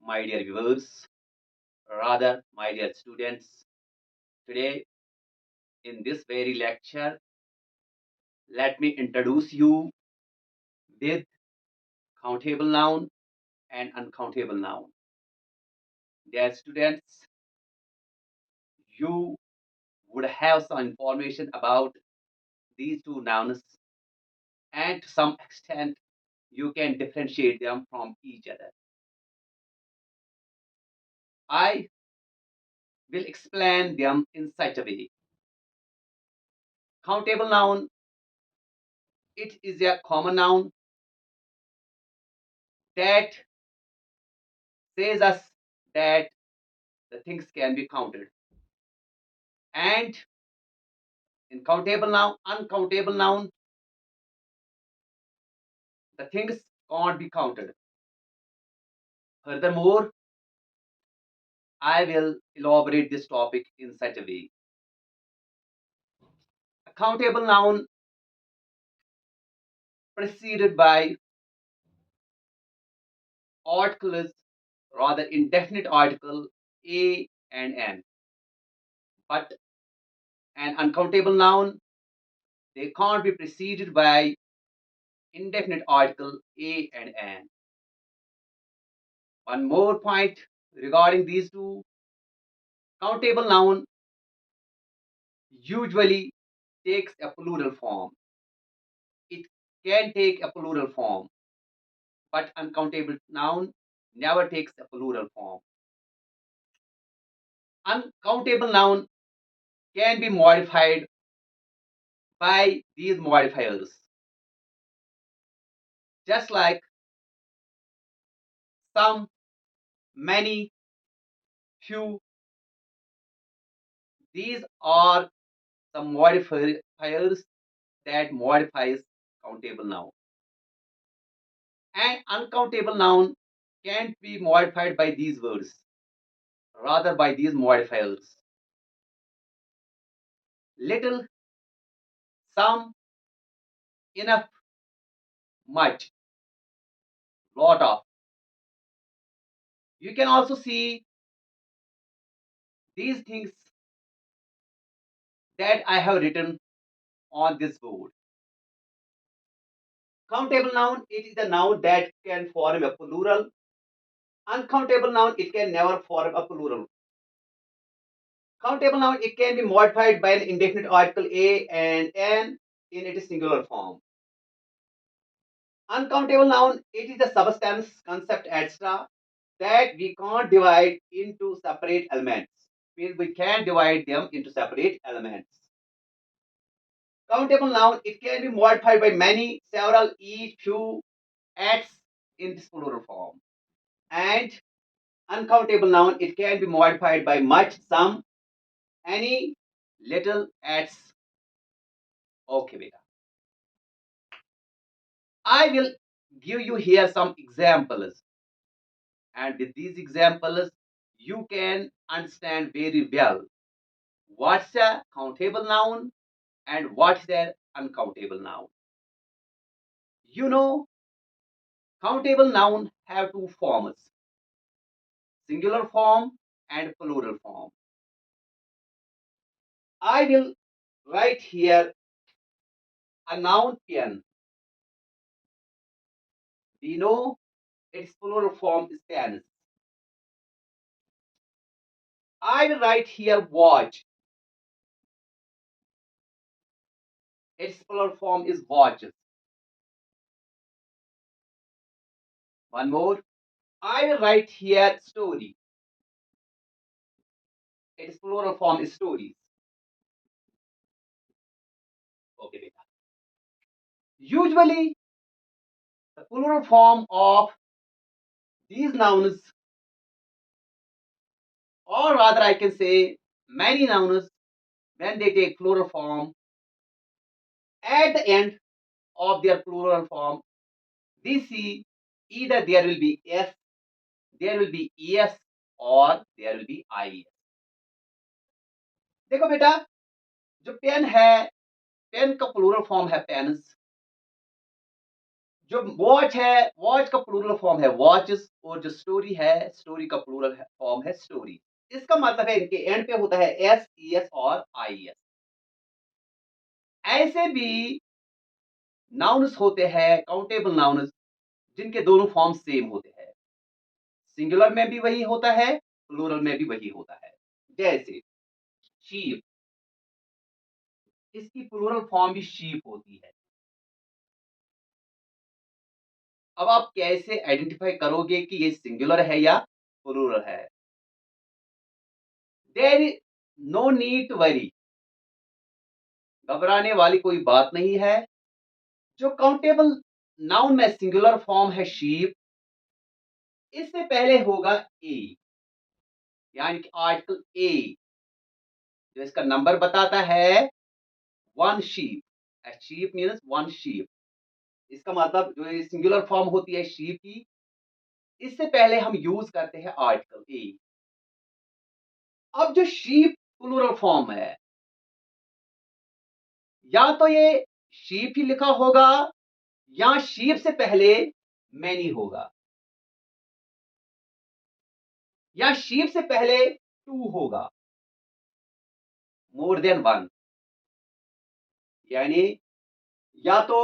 my dear viewers, rather, my dear students. Today, in this very lecture, let me introduce you with countable noun and uncountable noun. Dear students, you would have some information about these two nouns, and to some extent, you can differentiate them from each other. I will explain them in such a way. Countable noun, it is a common noun that says us that the things can be counted. And in countable noun, uncountable noun, the things can't be counted. Furthermore, I will elaborate this topic in such a way. A countable noun preceded by articles, rather indefinite article a and n. But an uncountable noun, they can't be preceded by indefinite article a and n. One more point regarding these two. Countable noun usually takes a plural form. It can take a plural form, but uncountable noun never takes a plural form. Uncountable noun can be modified by these modifiers, just like some, many, few. These are some modifiers that modifies countable noun. And uncountable noun can't be modified by these words, rather by these modifiers. Little, some, enough, much, lot of. You can also see these things that I have written on this board. Countable noun, it is a noun that can form a plural. Uncountable noun, it can never form a plural. Countable noun, it can be modified by an indefinite article a and n in its singular form. Uncountable noun, it is a substance, concept, etc. that we can't divide into separate elements. We can divide them into separate elements. Countable noun, it can be modified by many, several, each, few, acts in this plural form. And uncountable noun, it can be modified by much, some, any, little, acts. Okay, beta. I will give you here some examples. And with these examples, you can understand very well what's a countable noun and what's an uncountable noun. You know, countable noun have two forms, singular form and plural form. I will write here a noun pen. We know its plural form is pens. I will write here watch. Its plural form is watches. One more. I will write here story. Its plural form is stories. Okay, beta. Usually, the plural form of these nouns, or rather, I can say many nouns, when they take plural form, at the end of their plural form, we see either there will be s, there will be es, or there will be I. देखो बेटा, जो pen है, pen का plural form है pens. जो watch है, watch का plural form है वॉचेस, और जो स्टोरी है, स्टोरी का प्लूरल फॉर्म है स्टोरी। इसका मतलब है इनके एंड पे होता है एस, ई एस और आई एस। ऐसे भी नाउन्स होते हैं, काउंटेबल नाउन्स, जिनके दोनों फॉर्म सेम होते हैं। सिंगुलर में भी वही होता है, प्लूरल में भी वही होता है। जैसे शीप, इसकी प्लूरल फॉर्म भी शीप होती है। अब आप कैसे आइडेंटिफाई करोगे कि ये सिंगुलर है या प्लूरल है? There is no need to worry, घबराने वाली कोई बात नहीं है। जो काउंटेबल नाउन में सिंगुलर फॉर्म है शीप, इससे पहले होगा ए, यानी कि आर्टिकल ए, जो इसका नंबर बताता है one sheep. Sheep means one sheep. इसका मतलब जो ये सिंगुलर फॉर्म होती है शीप की, इससे पहले हम यूज करते हैं आर्टिकल ए। अब जो शीप प्लूरल फॉर्म है, या तो ये शीप ही लिखा होगा, या शीप से पहले मैनी होगा, या शीप से पहले टू होगा, मोर देन वन। यानी या तो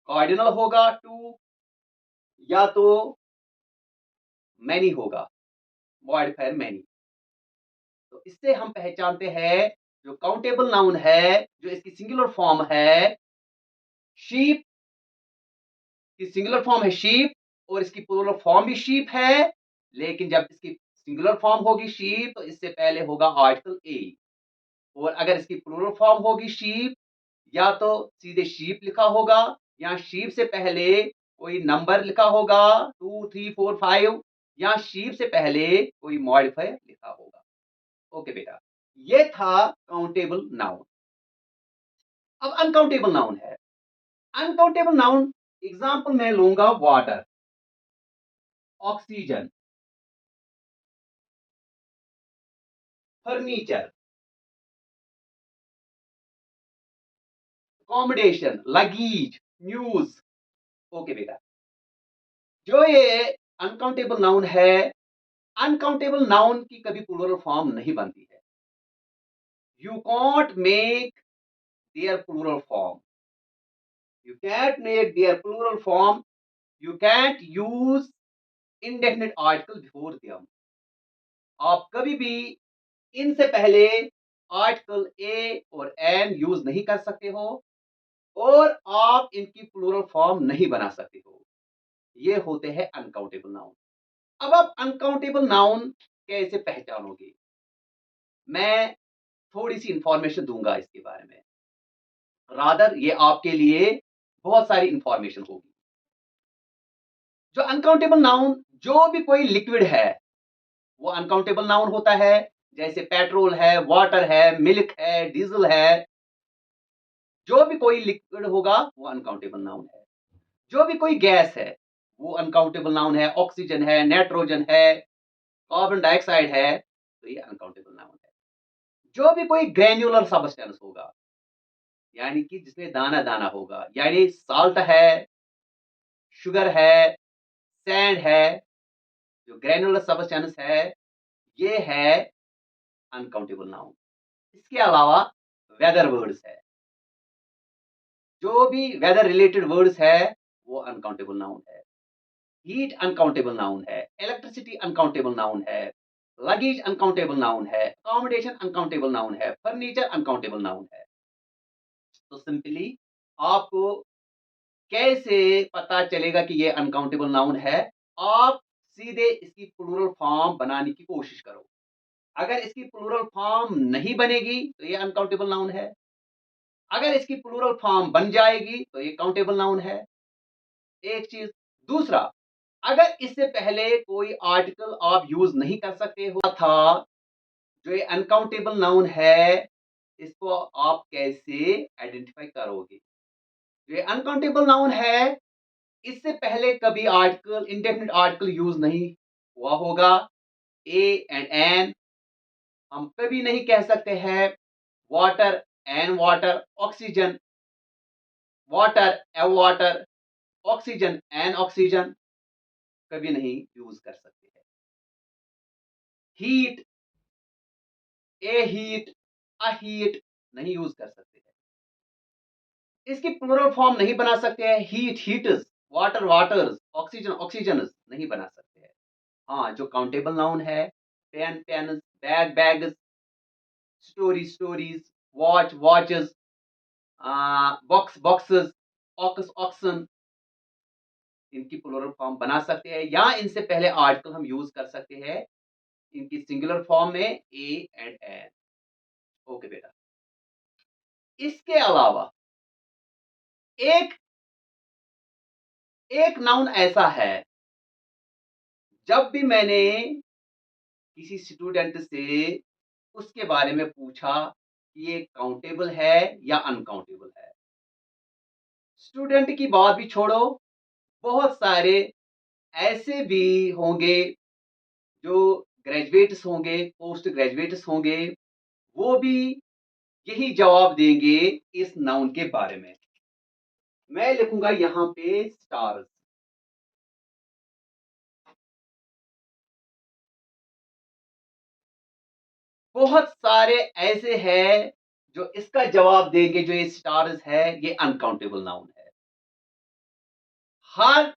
कार्डिनल होगा टू, या तो मैनी होगा, मॉडिफायर मैनी। तो इससे हम पहचानते हैं जो काउंटेबल नाउन है, जो इसकी सिंगुलर फॉर्म है शीप, की सिंगुलर फॉर्म है शीप, और इसकी प्लूरल फॉर्म भी शीप है। लेकिन जब इसकी सिंगुलर फॉर्म होगी शीप, तो इससे पहले होगा आर्टिकल ए। और अगर इसकी प्लूरल फॉर्म होगी शीप, या तो सीधे शीप लिखा होगा, या शीप से पहले कोई नंबर लिखा होगा 2 3 4 5, या शीप से पहले कोई मॉडिफायर लिखा होगा। ओके बेटा, ये था काउंटेबल नाउन। अब अनकाउंटेबल नाउन है। अनकाउंटेबल नाउन एग्जांपल मैं लूंगा water, oxygen, furniture, accommodation, luggage, news. Okay बेटा, जो ये अनकाउंटेबल नाउन है, अनकाउंटेबल नाउन की कभी प्लूरल फॉर्म नहीं बनती है। You can't make their plural form, you can't make their plural form, you can't use indefinite article before them। आप कभी भी इनसे पहले आर्टिकल ए और एन यूज नहीं कर सकते हो, और आप इनकी प्लूरल फॉर्म नहीं बना सकते हो। ये होते हैं अनकाउंटेबल नाउन। अब आप अनकाउंटेबल नाउन कैसे पहचानोगे? मैं थोड़ी सी इंफॉर्मेशन दूंगा इसके बारे में। रादर ये आपके लिए बहुत सारी इंफॉर्मेशन होगी। जो अनकाउंटेबल नाउन, जो भी कोई लिक्विड है, वो अनकाउंटेबल नाउन होता है। जैसे पेट्रोल है, वाटर है, मिल्क है, डीजल है। जो भी कोई लिक्विड होगा वो अनकाउंटेबल नाउन है। जो भी कोई गैस है वो अनकाउंटेबल नाउन है। ऑक्सीजन है, नाइट्रोजन है, कार्बन डाइऑक्साइड है, तो ये अनकाउंटेबल नाउन है। जो भी कोई ग्रेन्युलर सबस्टेंस होगा, यानी कि जिसमें दाना दाना होगा, यानी साल्ट है, शुगर है, सैंड है, जो ग्रेन्युलर सबस्टेंस है, ये है अनकाउंटेबल नाउन। इसके अलावा वेदर वर्ड्स है, जो भी वेदर रिलेटेड वर्ड्स है वो अनकाउंटेबल नाउन है। हीट अनकाउंटेबल नाउन है, इलेक्ट्रिसिटी अनकाउंटेबल नाउन है, लगेज अनकाउंटेबल नाउन है, अकोमोडेशन अनकाउंटेबल नाउन है, फर्नीचर अनकाउंटेबल नाउन है। तो सिंपली आपको कैसे पता चलेगा कि ये अनकाउंटेबल नाउन है? आप सीधे इसकी प्लूरल फॉर्म बनाने की कोशिश करो। अगर इसकी प्लूरल फॉर्म नहीं बनेगी तो ये अनकाउंटेबल नाउन है। अगर इसकी प्लूरल फॉर्म बन जाएगी तो ये काउंटेबल नाउन है। एक चीज। दूसरा, अगर इससे पहले कोई आर्टिकल आप यूज नहीं कर सकते हो था, जो ये अनकाउंटेबल नाउन है, इसको आप कैसे आइडेंटिफाई करोगे? जो ये अनकाउंटेबल नाउन है, इससे पहले कभी आर्टिकल, इंडेफिनिट आर्टिकल यूज नहीं हुआ होगा। ए एंड एन हम कभी नहीं कह सकते हैं water and water, oxygen water A water, oxygen, N oxygen कभी नहीं यूज कर सकते हैं। Heat, A heat, a heat नहीं यूज कर सकते हैं। इसकी प्लूरल फॉर्म नहीं बना सकते हैं। Heat, heats, water, waters, oxygen, oxygens नहीं बना सकते हैं। हाँ, जो काउंटेबल नाउन है, pen, pens, bag, bags, story, stories, watch, watches, box, boxes, ox, oxen, इनकी प्लूरल फॉर्म बना सकते हैं, या इनसे पहले आर्टिकल हम यूज कर सकते हैं इनकी सिंगुलर फॉर्म में ए एंड एन। ओके बेटा, इसके अलावा एक एक नाउन ऐसा है, जब भी मैंने किसी स्टूडेंट से उसके बारे में पूछा कि ये काउंटेबल है या अनकाउंटेबल है, स्टूडेंट की बात भी छोड़ो, बहुत सारे ऐसे भी होंगे जो ग्रेजुएट्स होंगे, पोस्ट ग्रेजुएट्स होंगे, वो भी यही जवाब देंगे इस नाउन के बारे में। मैं लिखूंगा यहां पे स्टार्स। बहुत सारे ऐसे हैं जो इसका जवाब देंगे, जो ये स्टार्स है ये अनकाउंटेबल नाउन है। हर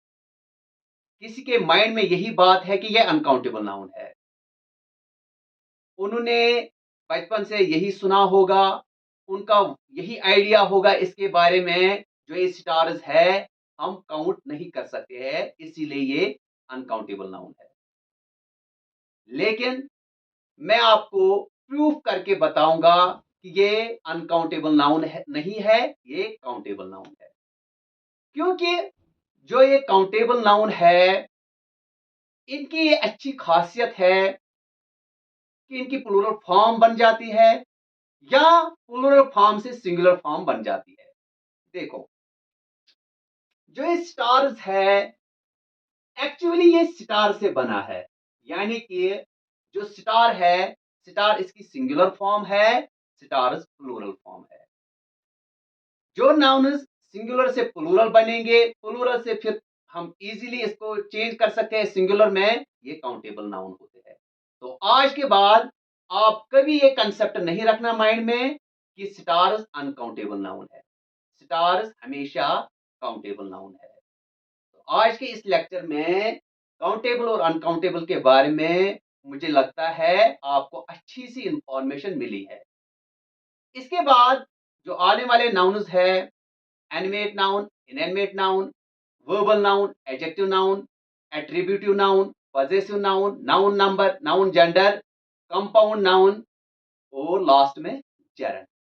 किसी के माइंड में यही बात है कि ये अनकाउंटेबल नाउन है। उन्होंने बचपन से यही सुना होगा, उनका यही आइडिया होगा इसके बारे में, जो ये स्टार्स है हम काउंट नहीं कर सकते हैं, इसीलिए ये अनकाउंटेबल नाउन है। लेकिन मैं आपको प्रूफ करके बताऊंगा कि ये अनकाउंटेबल नाउन है, नहीं है, ये काउंटेबल नाउन है। क्योंकि जो ये काउंटेबल नाउन है, इनकी ये अच्छी खासियत है कि इनकी प्लूरल फॉर्म बन जाती है, या प्लूरल फॉर्म से सिंगुलर फॉर्म बन जाती है। देखो, जो ये स्टार्स है, एक्चुअली ये स्टार से बना है, यानी कि जो स्टार है, स्टार इसकी सिंगुलर फॉर्म है, स्टार्स प्लूरल फॉर्म है। जो नाउन्स सिंगुलर से प्लूरल बनेंगे, प्लूरल से फिर हम इजीली इसको चेंज कर सकते हैं सिंगुलर में, ये काउंटेबल नाउन होते हैं। तो आज के बाद आप कभी ये कंसेप्ट नहीं रखना माइंड में कि स्टार्स अनकाउंटेबल नाउन है। स्टार्स हमेशा काउंटेबल नाउन है। तो आज के इस लेक्चर में काउंटेबल और अनकाउंटेबल के बारे में मुझे लगता है आपको अच्छी सी इंफॉर्मेशन मिली है। इसके बाद जो आने वाले नाउन्स है, animate noun, inanimate noun, verbal noun, adjective noun, attributive noun, possessive noun, noun number, noun gender, compound noun, और लास्ट में जेरंड।